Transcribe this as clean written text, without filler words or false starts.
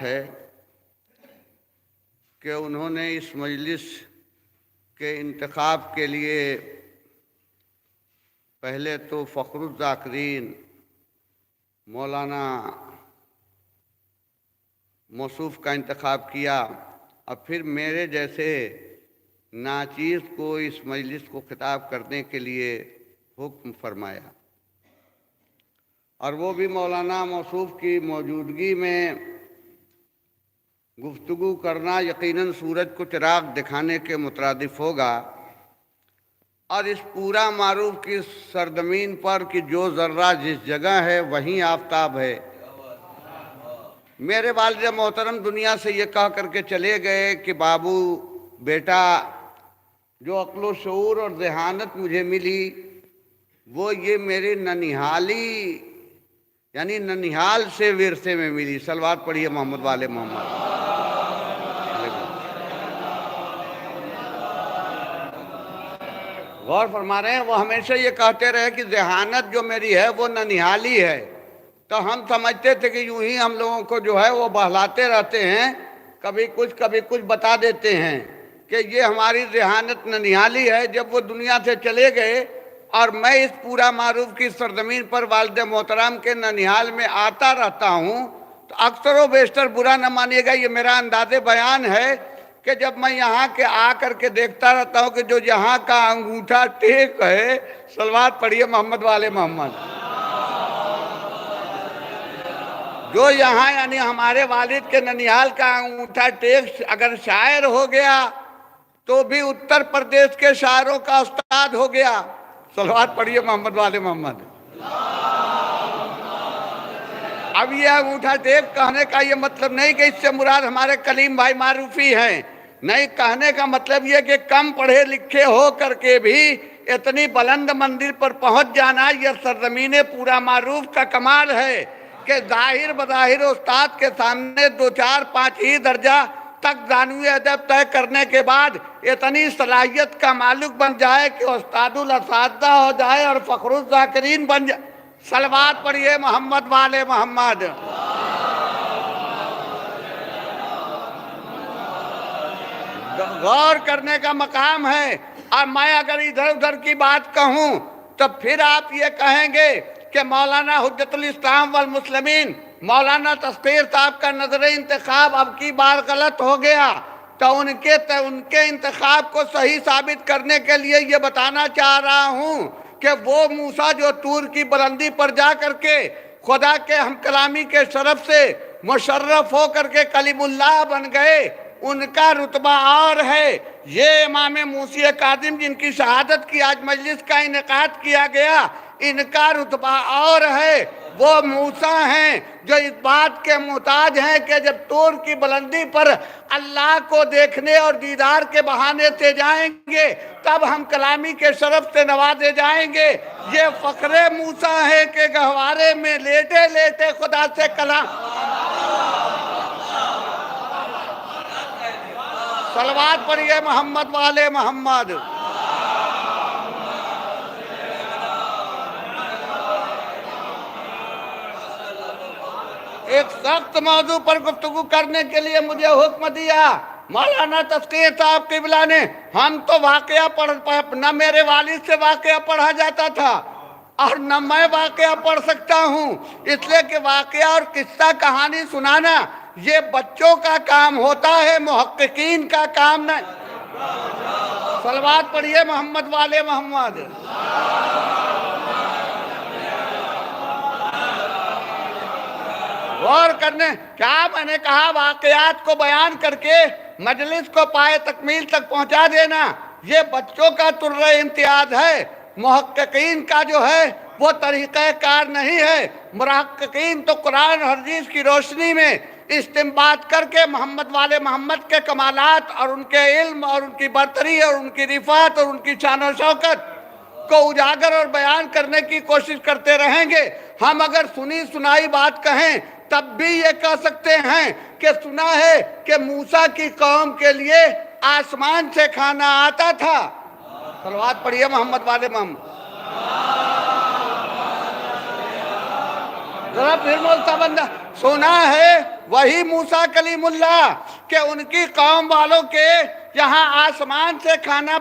بات ہے کہ انہوں نے اس مجلس کے انتخاب کے لیے پہلے تو فخر الذاکرین مولانا موصوف کا انتخاب کیا اور پھر میرے جیسے ناچیز کو اس مجلس کو خطاب کرنے کے لیے حکم فرمایا، اور وہ بھی مولانا موصوف کی موجودگی میں گفتگو کرنا یقیناً سورج کو چراغ دکھانے کے مترادف ہوگا، اور اس پورا معروف کی سرزمین پر کہ جو ذرہ جس جگہ ہے وہیں آفتاب ہے۔ میرے والد محترم دنیا سے یہ کہہ کر کے چلے گئے کہ بابو بیٹا، جو عقل و شعور اور ذہانت مجھے ملی وہ یہ میرے ننیحالی یعنی ننیحال سے ورثے میں ملی۔ صلوات پڑھیے محمد والے محمد۔ غور فرما رہے ہیں، وہ ہمیشہ یہ کہتے رہے کہ ذہانت جو میری ہے وہ ننیحالی ہے، تو ہم سمجھتے تھے کہ یوں ہی ہم لوگوں کو جو ہے وہ بہلاتے رہتے ہیں، کبھی کچھ بتا دیتے ہیں کہ یہ ہماری ذہانت ننیحالی ہے۔ جب وہ دنیا سے چلے گئے اور میں اس پورا معروف کی سرزمین پر والد محترم کے ننیحال میں آتا رہتا ہوں، تو اکثر و بیشتر برا نہ مانیے گا، یہ میرا انداز بیان ہے کہ جب میں یہاں کے آ کر کے دیکھتا رہتا ہوں کہ جو یہاں کا انگوٹھا ٹیک ہے، صلوات پڑھیے محمد والے محمد، جو یہاں یعنی ہمارے والد کے ننیحال کا انگوٹھا ٹیک اگر شاعر ہو گیا تو بھی اتر پردیش کے شاعروں کا استاد ہو گیا۔ صلوات پڑھیے محمد والے محمد۔ اب یہ انگوٹھا ٹیپ کہنے کا یہ مطلب نہیں کہ اس سے مراد ہمارے کلیم بھائی معروفی ہیں، نہیں، کہنے کا مطلب یہ کہ کم پڑھے لکھے ہو کر کے بھی اتنی بلند مندر پر پہنچ جانا یہ سرزمین پورا معروف کا کمال ہے کہ ظاہر بظاہر استاد کے سامنے 2 4 5 ہی درجہ تک ثانوی ادب طے کرنے کے بعد اتنی صلاحیت کا مالک بن جائے کہ استاد الاساتذہ ہو جائے اور فخر الذاکرین بن جائے۔ صلوات پڑھیے محمد والے محمد۔ غور کرنے کا مقام ہے، اور میں اگر ادھر ادھر کی بات کہوں تو پھر آپ یہ کہیں گے کہ مولانا حجت الاسلام والمسلمین مولانا تسخیر صاحب کا نظر انتخاب اب کی بار غلط ہو گیا، تو ان کے انتخاب کو صحیح ثابت کرنے کے لیے یہ بتانا چاہ رہا ہوں کہ وہ موسیٰ جو طور کی بلندی پر جا کر کے خدا کے ہم کلامی کے شرف سے مشرف ہو کر کے کلیم اللہ بن گئے، ان کا رتبہ اور ہے۔ یہ امام موسی کاظم جن کی شہادت کی آج مجلس کا انعقاد کیا گیا، ان کا رتبہ اور ہے۔ وہ موسیٰ ہیں جو اس بات کے محتاج ہیں کہ جب طور کی بلندی پر اللہ کو دیکھنے اور دیدار کے بہانے سے جائیں گے تب ہم کلامی کے شرف سے نوازے جائیں گے۔ یہ فخر موسیٰ ہے کہ گہوارے میں لیٹے لیٹے خدا سے کلام۔ صلوات پڑھیے محمد والے محمد۔ ایک سخت موضوع پر گفتگو کرنے کے لیے مجھے حکم دیا مولانا تسخیر صاحب قبلہ نے۔ ہم تو واقعہ نہ میرے والد سے واقعہ پڑھا جاتا تھا اور نہ میں واقعہ پڑھ سکتا ہوں، اس لیے کہ واقعہ اور قصہ کہانی سنانا یہ بچوں کا کام ہوتا ہے، محققین کا کام نہیں۔ صلوات پڑھیے محمد والے محمد۔ غور کرنے کیا میں نے کہا، واقعات کو بیان کر کے مجلس کو پائے تکمیل تک پہنچا دینا یہ بچوں کا طرز امتیاز ہے، محققین کا جو ہے وہ طریقہ کار نہیں ہے۔ محققین تو قرآن اور حدیث کی روشنی میں استنباط کر کے محمد والے محمد کے کمالات اور ان کے علم اور ان کی برتری اور ان کی رفعت اور ان کی شان و شوکت کو اجاگر اور بیان کرنے کی کوشش کرتے رہیں گے۔ ہم اگر سنی سنائی بات کہیں تب بھی یہ کہہ سکتے ہیں کہ سنا ہے کہ موسیٰ کی قوم کے لیے آسمان سے کھانا آتا تھا۔ صلوات پڑھیے محمد والے محمد۔ ذرا پھر بولتا بندہ، سنا ہے وہی موسیٰ کلیم اللہ کہ ان کی قوم والوں کے یہاں آسمان سے کھانا